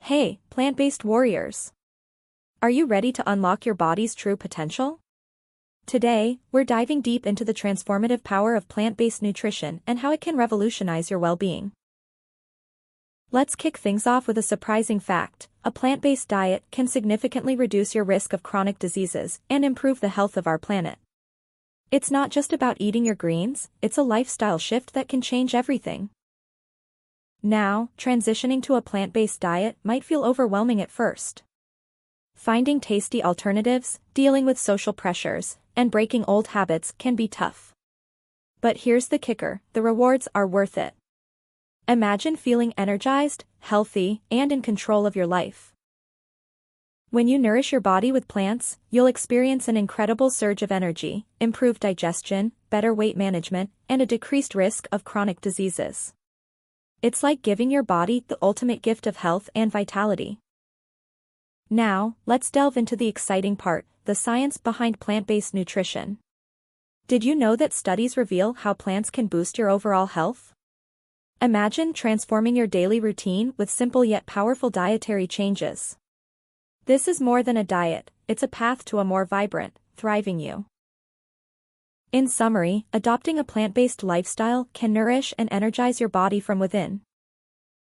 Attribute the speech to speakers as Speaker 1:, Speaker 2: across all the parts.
Speaker 1: Hey, plant-based warriors! Are you ready to unlock your body's true potential? Today, we're diving deep into the transformative power of plant-based nutrition and how it can revolutionize your well-being. Let's kick things off with a surprising fact: a plant-based diet can significantly reduce your risk of chronic diseases and improve the health of our planet. It's not just about eating your greens, it's a lifestyle shift that can change everything. Now, transitioning to a plant-based diet might feel overwhelming at first. Finding tasty alternatives, dealing with social pressures, and breaking old habits can be tough. But here's the kicker: the rewards are worth it. Imagine feeling energized, healthy, and in control of your life. When you nourish your body with plants, you'll experience an incredible surge of energy, improved digestion, better weight management, and a decreased risk of chronic diseases. It's like giving your body the ultimate gift of health and vitality. Now, let's delve into the exciting part: the science behind plant-based nutrition. Did you know that studies reveal how plants can boost your overall health? Imagine transforming your daily routine with simple yet powerful dietary changes. This is more than a diet, it's a path to a more vibrant, thriving you. In summary, adopting a plant-based lifestyle can nourish and energize your body from within.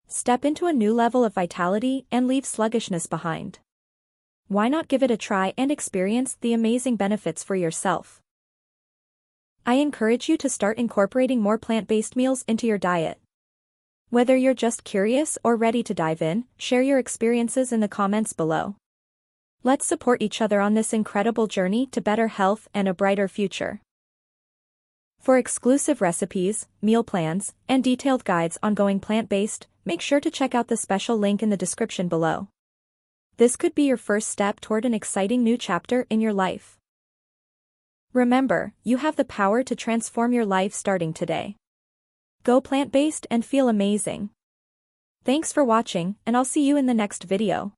Speaker 1: Step into a new level of vitality and leave sluggishness behind. Why not give it a try and experience the amazing benefits for yourself? I encourage you to start incorporating more plant-based meals into your diet. Whether you're just curious or ready to dive in, share your experiences in the comments below. Let's support each other on this incredible journey to better health and a brighter future. For exclusive recipes, meal plans, and detailed guides on going plant-based, make sure to check out the special link in the description below. This could be your first step toward an exciting new chapter in your life. Remember, you have the power to transform your life starting today. Go plant-based and feel amazing. Thanks for watching, and I'll see you in the next video.